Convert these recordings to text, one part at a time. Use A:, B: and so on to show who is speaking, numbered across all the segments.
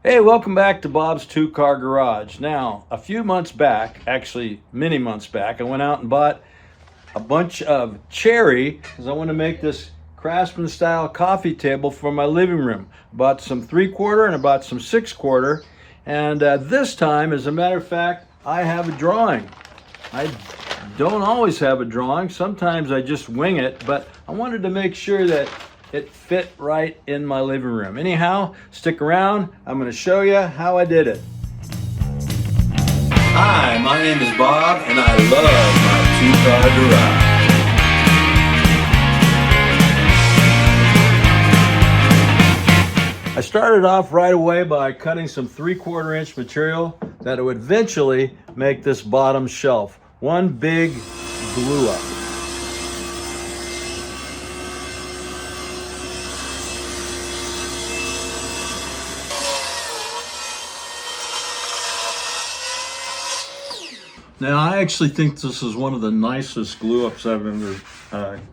A: Hey, welcome back to Bob's Two-Car Garage. Now, a few months back, actually many months back, I went out and bought a bunch of cherry because I want to make this Craftsman style coffee table for my living room. Bought some 3/4 and I bought some 6/4. And this time, as a matter of fact, I have a drawing. I don't always have a drawing. Sometimes I just wing it, but I wanted to make sure that it fit right in my living room. Anyhow, stick around. I'm going to show you how I did it. Hi, my name is Bob, and I love my two-car garage. I started off right away by cutting some 3/4 inch material that would eventually make this bottom shelf. One big glue up. Now, I actually think this is one of the nicest glue ups I've ever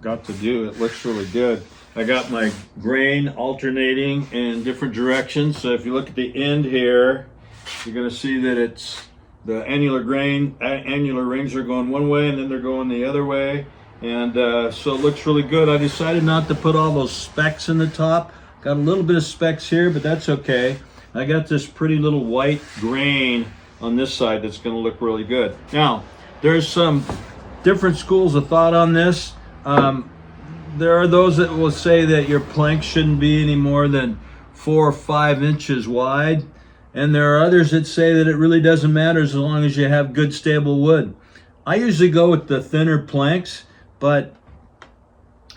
A: got to do. It looks really good. I got my grain alternating in different directions. So if you look at the end here, you're going to see that it's the annular rings are going one way and then they're going the other way. And so it looks really good. I decided not to put all those specks in the top. Got a little bit of specks here, but that's okay. I got this pretty little white grain on this side that's going to look really good. Now, there's some different schools of thought on this. There are those that will say that your plank shouldn't be any more than 4 or 5 inches wide. And there are others that say that it really doesn't matter as long as you have good stable wood. I usually go with the thinner planks, but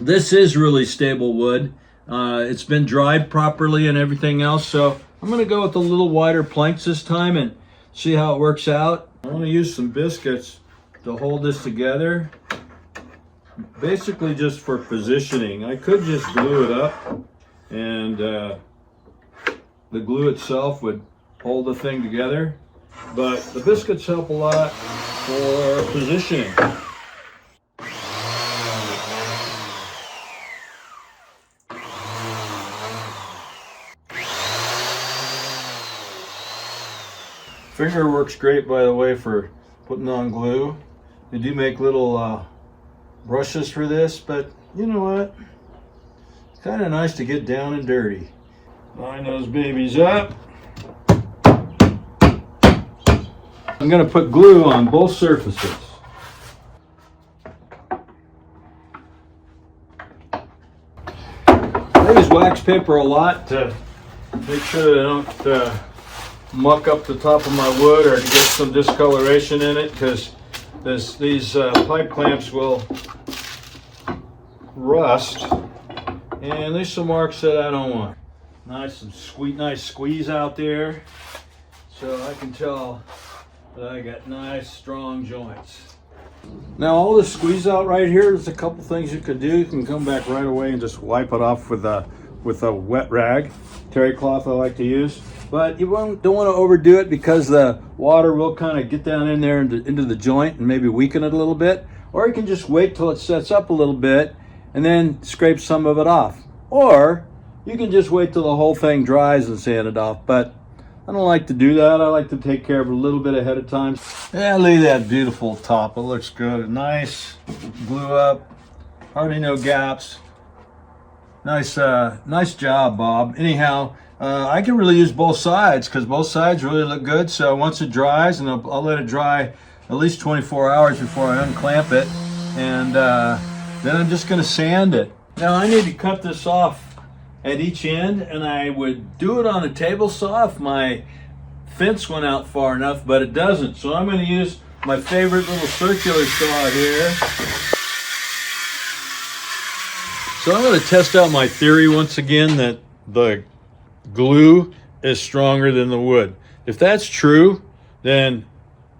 A: this is really stable wood. It's been dried properly and everything else. So I'm going to go with the little wider planks this time and see how it works out. I want to use some biscuits to hold this together. Basically just for positioning. I could just glue it up and the glue itself would hold the thing together. But the biscuits help a lot for positioning. Finger works great, by the way, for putting on glue. They do make little brushes for this, but you know what? It's kind of nice to get down and dirty. Line those babies up. I'm going to put glue on both surfaces. I use wax paper a lot to make sure that I don't muck up the top of my wood or to get some discoloration in it, because these pipe clamps will rust and there's some marks that I don't want. Nice squeeze out there, so I can tell that I got nice strong joints. Now all this squeeze out right here, there's a couple things you could do. You can come back right away and just wipe it off with a wet rag, terry cloth I like to use. But you don't want to overdo it because the water will kind of get down in there into the joint and maybe weaken it a little bit. Or you can just wait till it sets up a little bit and then scrape some of it off. Or you can just wait till the whole thing dries and sand it off. But I don't like to do that. I like to take care of it a little bit ahead of time. Yeah, look at that beautiful top. It looks good. Nice glue up. Hardly no gaps. Nice job, Bob. Anyhow, I can really use both sides because both sides really look good. So once it dries, and I'll let it dry at least 24 hours before I unclamp it, and then I'm just going to sand it. Now I need to cut this off at each end, and I would do it on a table saw if my fence went out far enough, but it doesn't. So I'm going to use my favorite little circular saw here. So I'm going to test out my theory once again that the glue is stronger than the wood. If that's true, then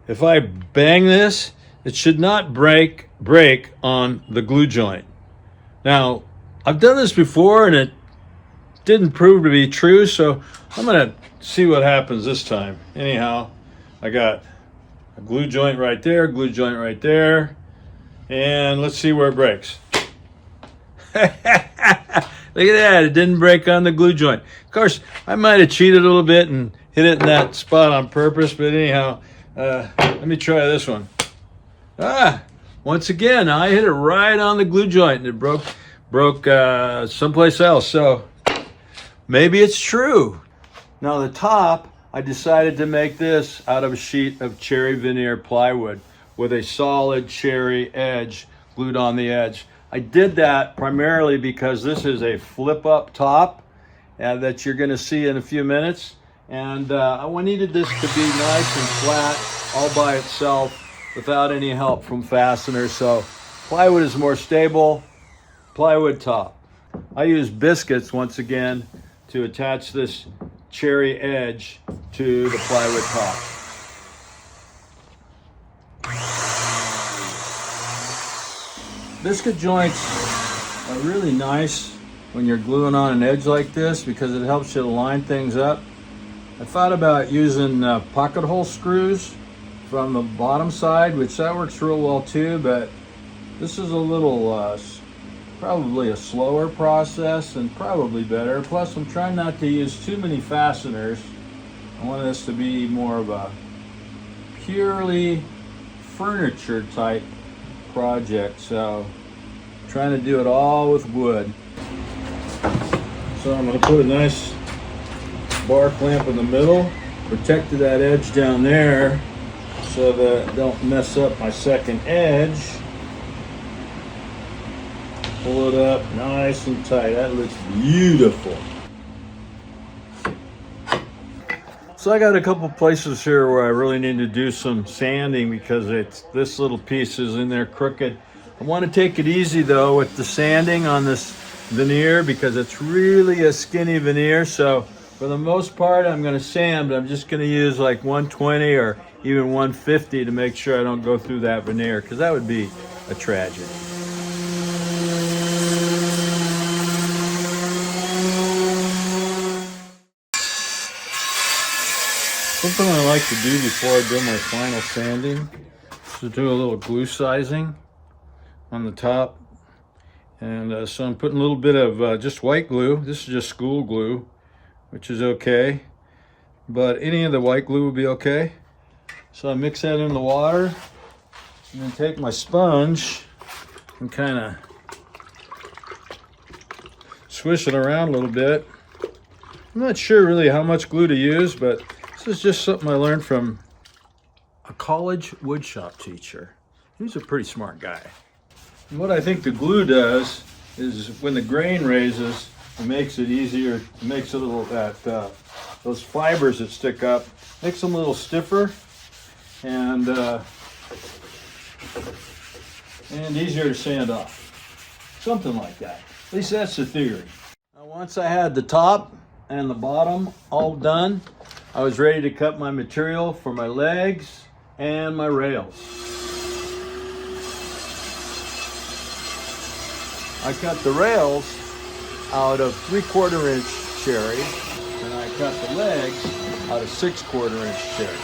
A: if I bang this, it should not break on the glue joint. Now, I've done this before and it didn't prove to be true, so I'm going to see what happens this time. Anyhow, I got a glue joint right there, glue joint right there, and let's see where it breaks. Look at that, it didn't break on the glue joint. Of course, I might have cheated a little bit and hit it in that spot on purpose, but anyhow, let me try this one. Once again, I hit it right on the glue joint and it broke someplace else. So maybe it's true. Now the top, I decided to make this out of a sheet of cherry veneer plywood with a solid cherry edge glued on the edge. I did that primarily because this is a flip up top that you're going to see in a few minutes. And I needed this to be nice and flat all by itself without any help from fasteners. So plywood is more stable, plywood top. I use biscuits once again to attach this cherry edge to the plywood top. Biscuit joints are really nice when you're gluing on an edge like this because it helps you to line things up. I thought about using pocket hole screws from the bottom side, which that works real well too, but this is a little probably a slower process and probably better. Plus I'm trying not to use too many fasteners. I want this to be more of a purely furniture type project, so I'm trying to do it all with wood. So I'm going to put a nice bar clamp in the middle, protect that edge down there so that I don't mess up my second edge. Pull it up nice and tight. That looks beautiful. So I got a couple places here where I really need to do some sanding because this little piece is in there crooked. I want to take it easy though with the sanding on this veneer because it's really a skinny veneer. So for the most part I'm going to sand, but I'm just going to use like 120 or even 150 to make sure I don't go through that veneer because that would be a tragedy. Something I like to do before I do my final sanding is to do a little glue sizing on the top. And so I'm putting a little bit of just white glue. This is just school glue, which is okay. But any of the white glue would be okay. So I mix that in the water and then take my sponge and kind of swish it around a little bit. I'm not sure really how much glue to use, but this is just something I learned from a college woodshop teacher. He's a pretty smart guy. And what I think the glue does is when the grain raises, it makes it easier, it makes it a little those fibers that stick up, makes them a little stiffer and easier to sand off. Something like that. At least that's the theory. Now, once I had the top and the bottom all done, I was ready to cut my material for my legs and my rails. I cut the rails out of 3/4 inch cherry and I cut the legs out of 6/4 inch cherry.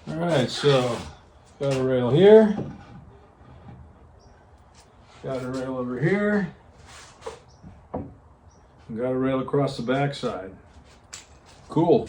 A: All right, so got a rail here, got a rail over here, and got a rail across the backside. Cool.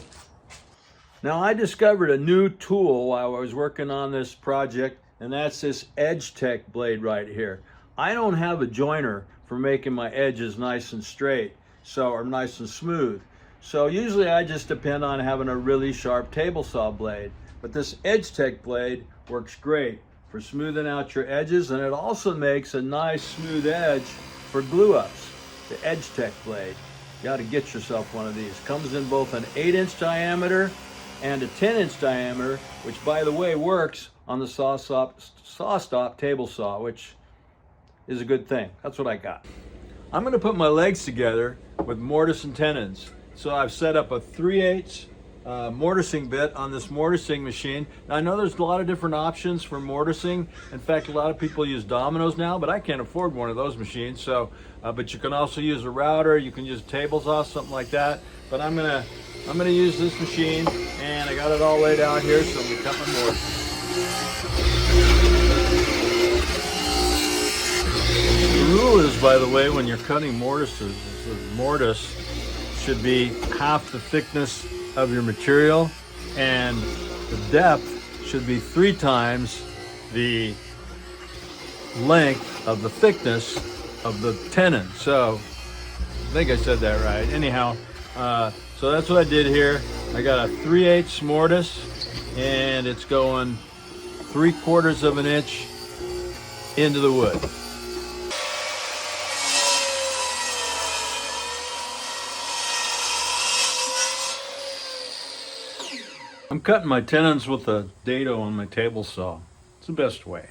A: Now I discovered a new tool while I was working on this project, and that's this Edge Tech blade right here. I don't have a joiner for making my edges nice and straight, or nice and smooth. So usually I just depend on having a really sharp table saw blade. But this Edge Tech blade works great for smoothing out your edges, and it also makes a nice smooth edge for glue ups. The Edge Tech blade. You got to get yourself one of these. Comes in both an 8-inch diameter and a 10-inch diameter, which by the way works on the saw stop table saw, which is a good thing. That's what I got. I'm going to put my legs together with mortise and tenons. So I've set up a 3/8 mortising bit on this mortising machine. Now, I know there's a lot of different options for mortising. In fact, a lot of people use dominoes now, but I can't afford one of those machines. So, but you can also use a router. You can use a table saw, something like that. But I'm gonna use this machine, and I got it all laid out here, so I'm gonna cut my mortise. The rule is, by the way, when you're cutting mortises, the mortise should be half the thickness of your material, and the depth should be 3 times the length of the thickness of the tenon. So I think I said that right. Anyhow, so that's what I did here. I got a 3/8 mortise, and it's going 3/4 of an inch into the wood. I'm cutting my tenons with a dado on my table saw. It's the best way.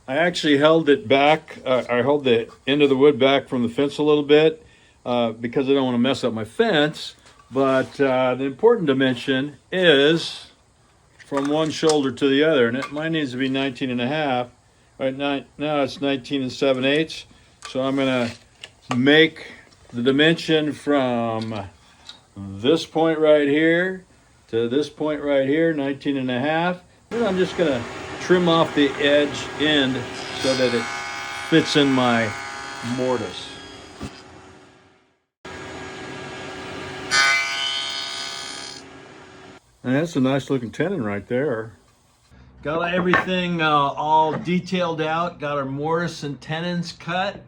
A: I actually held it back. I held the end of the wood back from the fence a little bit because I don't want to mess up my fence. But the important dimension is from one shoulder to the other, and mine needs to be 19 and a half. Right now it's 19 7/8. So I'm gonna make the dimension from this point right here to this point right here, 19 and a half. Then I'm just gonna trim off the edge end so that it fits in my mortise. And that's a nice looking tenon right there. Got everything all detailed out, got our mortise and tenons cut,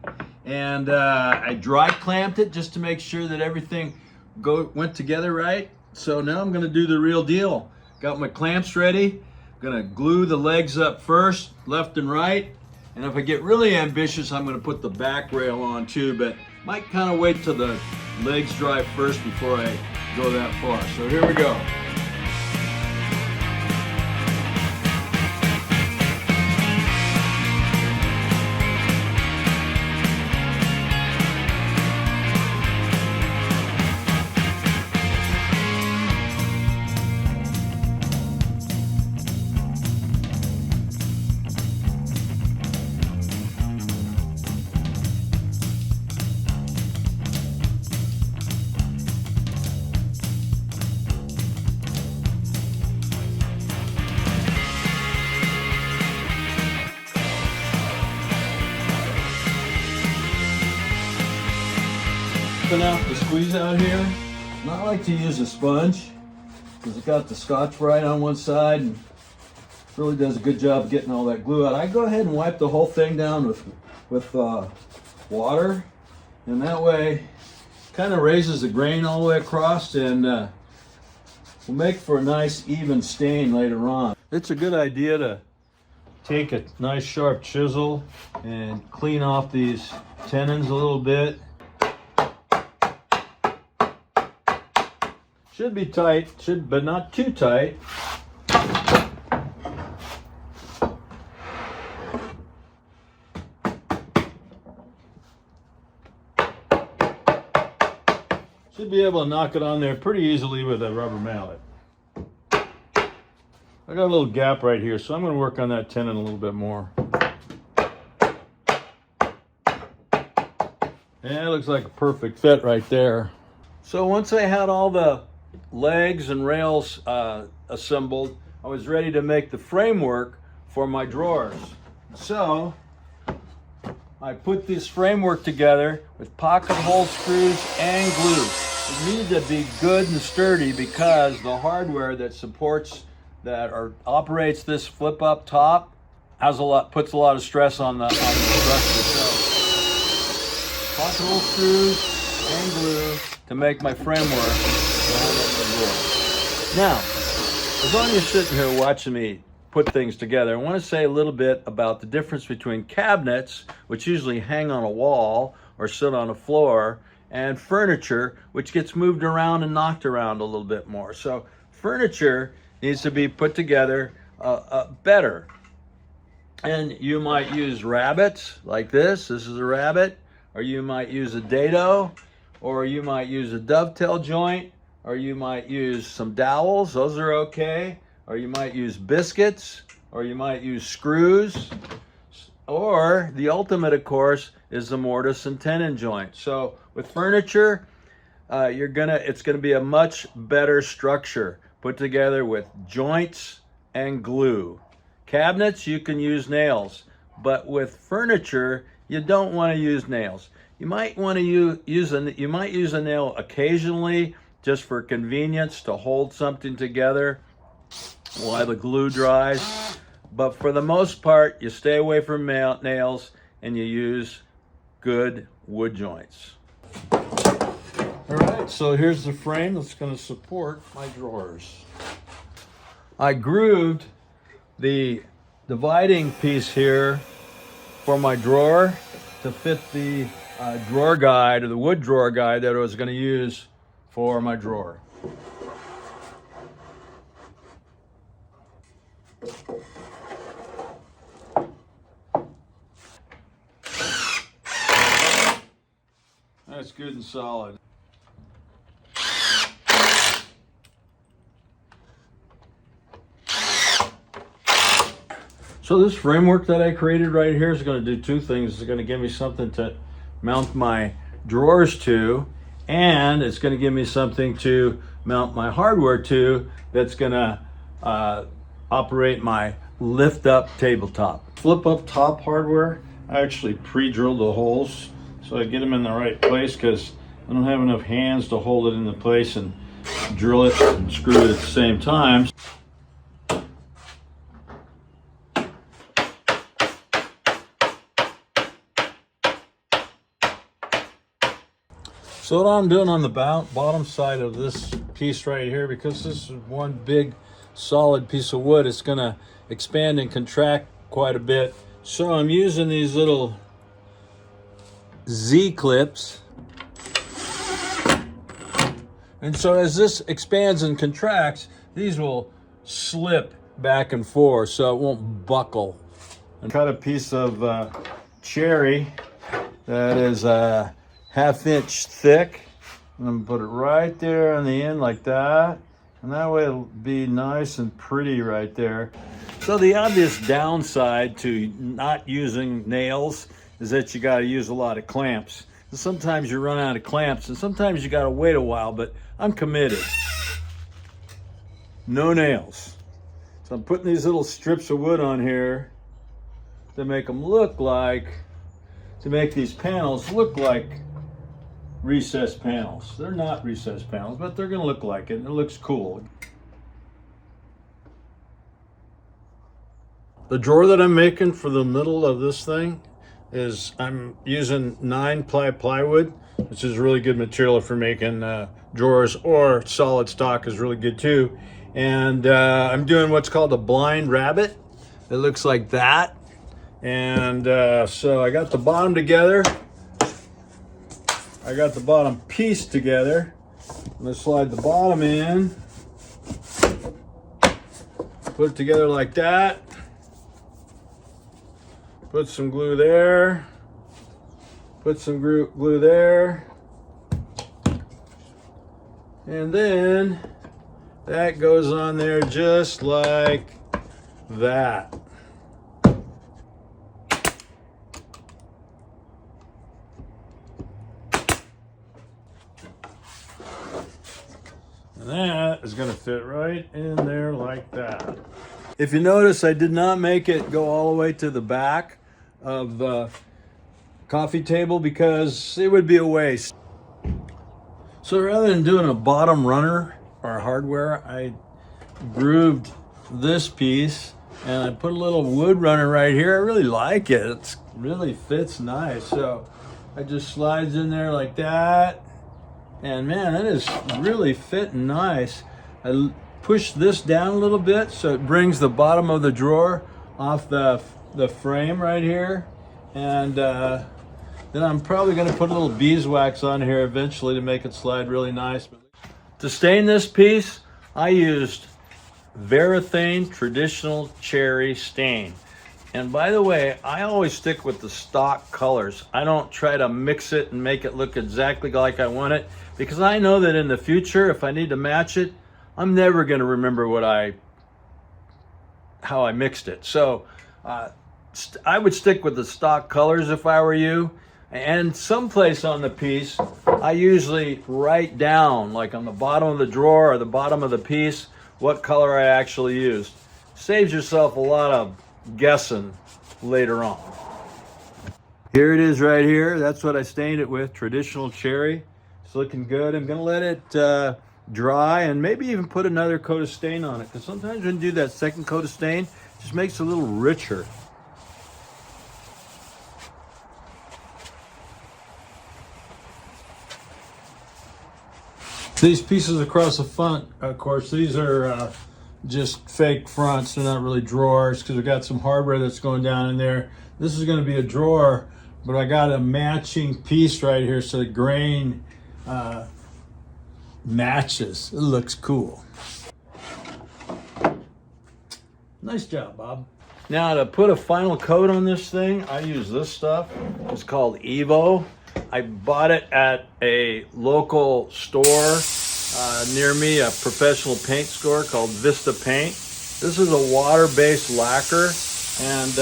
A: and I dry clamped it just to make sure that everything went together right. So now I'm gonna do the real deal. Got my clamps ready, gonna glue the legs up first, left and right, and if I get really ambitious, I'm gonna put the back rail on too, but might kind of wait till the legs dry first before I go that far. So here we go. Out the squeeze out here. Not like to use a sponge because it got the Scotch-Brite on one side and really does a good job of getting all that glue out. I go ahead and wipe the whole thing down with water, and that way kind of raises the grain all the way across, and will make for a nice even stain later on. It's a good idea to take a nice sharp chisel and clean off these tenons a little bit. Should be tight, but not too tight. Should be able to knock it on there pretty easily with a rubber mallet. I got a little gap right here, so I'm going to work on that tenon a little bit more. And it looks like a perfect fit right there. So once I had all the legs and rails assembled, I was ready to make the framework for my drawers. So I put this framework together with pocket hole screws and glue. It needed to be good and sturdy because the hardware that supports that or operates this flip up top puts a lot of stress on the structure. So pocket hole screws and glue to make my framework. Now, as long as you're sitting here watching me put things together, I want to say a little bit about the difference between cabinets, which usually hang on a wall or sit on a floor, and furniture, which gets moved around and knocked around a little bit more. So furniture needs to be put together better. And you might use rabbets like this. This is a rabbet. Or you might use a dado. Or you might use a dovetail joint. Or you might use some dowels. Those are okay. Or you might use biscuits. Or you might use screws. Or the ultimate, of course, is the mortise and tenon joint. So with furniture, it's gonna be a much better structure put together with joints and glue. Cabinets, you can use nails, but with furniture, you don't want to use nails. You might want to use a nail occasionally, just for convenience to hold something together while the glue dries. But for the most part, you stay away from nails and you use good wood joints. All right, so here's the frame that's going to support my drawers. I grooved the dividing piece here for my drawer to fit the drawer guide, or the wood drawer guide that I was going to use for my drawer. That's good and solid. So this framework that I created right here is going to do two things. It's going to give me something to mount my drawers to, and it's going to give me something to mount my hardware to that's going to operate my lift up tabletop. Flip up top hardware, I actually pre-drilled the holes so I get them in the right place, because I don't have enough hands to hold it into place and drill it and screw it at the same time. So what I'm doing on the bottom side of this piece right here, because this is one big solid piece of wood, it's going to expand and contract quite a bit. So I'm using these little Z-clips. And so as this expands and contracts, these will slip back and forth so it won't buckle. And cut a piece of cherry that is a half-inch thick. I'm going to put it right there on the end like that. And that way it'll be nice and pretty right there. So the obvious downside to not using nails is that you got to use a lot of clamps. And sometimes you run out of clamps, and sometimes you got to wait a while, but I'm committed. No nails. So I'm putting these little strips of wood on here to make them look like, to make these panels look like recessed panels. They're not recessed panels, but they're going to look like it, and it looks cool. The drawer that I'm making for the middle of this thing is, I'm using 9-ply plywood, which is really good material for making drawers, or solid stock is really good too. And I'm doing what's called a blind rabbet. It looks like that. And so I got the bottom together. I got the bottom piece together. I'm going to slide the bottom in, put it together like that, put some glue there, put some glue there, and then that goes on there just like that. And that is going to fit right in there like that. If you notice, I did not make it go all the way to the back of the coffee table because it would be a waste. So rather than doing a bottom runner or hardware, I grooved this piece and I put a little wood runner right here. I really like it. It really fits nice. So I just slides in there like that. And man, that is really fitting nice. I push this down a little bit so it brings the bottom of the drawer off the frame right here. And then I'm probably going to put a little beeswax on here eventually to make it slide really nice. To stain this piece, I used Varathane Traditional Cherry Stain. And by the way, I always stick with the stock colors. I don't try to mix it and make it look exactly like I want it, because I know that in the future, if I need to match it, I'm never going to remember how I mixed it. So I would stick with the stock colors if I were you. And someplace on the piece, I usually write down, like on the bottom of the drawer or the bottom of the piece, what color I actually used. Saves yourself a lot of guessing later on. Here it is right here. That's what I stained it with, traditional cherry. It's looking good. I'm gonna let it dry and maybe even put another coat of stain on it, because sometimes when you do that second coat of stain, it just makes it a little richer. These pieces across the front, of course, these are just fake fronts. They're not really drawers, because I've got some hardware that's going down in there. This is going to be a drawer, but I got a matching piece right here, so the grain matches. It looks cool. Nice job, Bob. Now, to put a final coat on this thing, I use this stuff. It's called Evo. I bought it at a local store near me, a professional paint store called Vista Paint. This is a water-based lacquer, and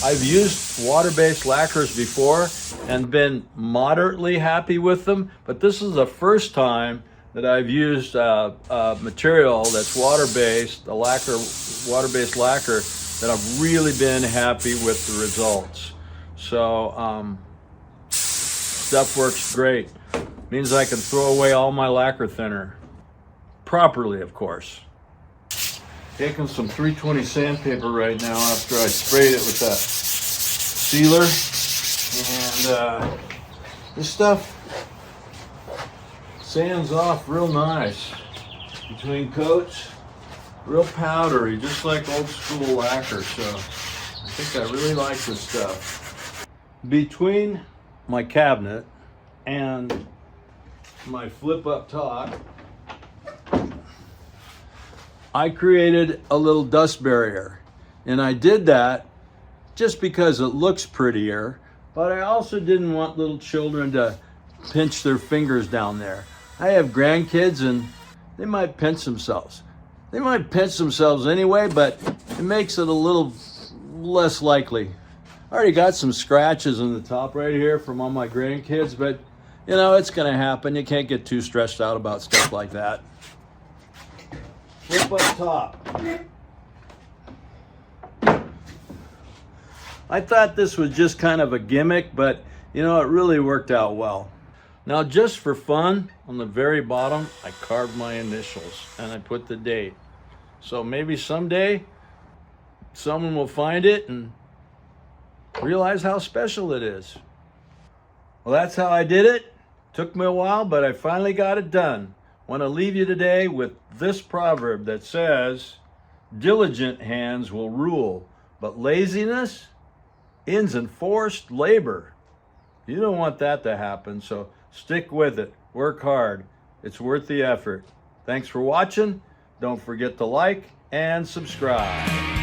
A: I've used water-based lacquers before and been moderately happy with them, but this is the first time that I've used material that's water-based, a water-based lacquer, that I've really been happy with the results. So stuff works great. Means I can throw away all my lacquer thinner. Properly, of course. Taking some 320 sandpaper right now after I sprayed it with that sealer. And this stuff sands off real nice. Between coats, real powdery, just like old school lacquer. So I think I really like this stuff. Between my cabinet and my flip up top, I created a little dust barrier, and I did that just because it looks prettier, but I also didn't want little children to pinch their fingers down there. I have grandkids and they might pinch themselves. They might pinch themselves anyway, but it makes it a little less likely. I already got some scratches on the top right here from all my grandkids, but you know, it's gonna happen. You can't get too stressed out about stuff like that. Flip up top. I thought this was just kind of a gimmick, but you know, it really worked out well. Now, just for fun, on the very bottom, I carved my initials and I put the date. So maybe someday someone will find it and realize how special it is. Well, that's how I did it. Took me a while, but I finally got it done. Want to leave you today with this proverb that says, diligent hands will rule, but laziness ends in forced labor. You don't want that to happen, so stick with it. Work hard. It's worth the effort. Thanks for watching. Don't forget to like and subscribe.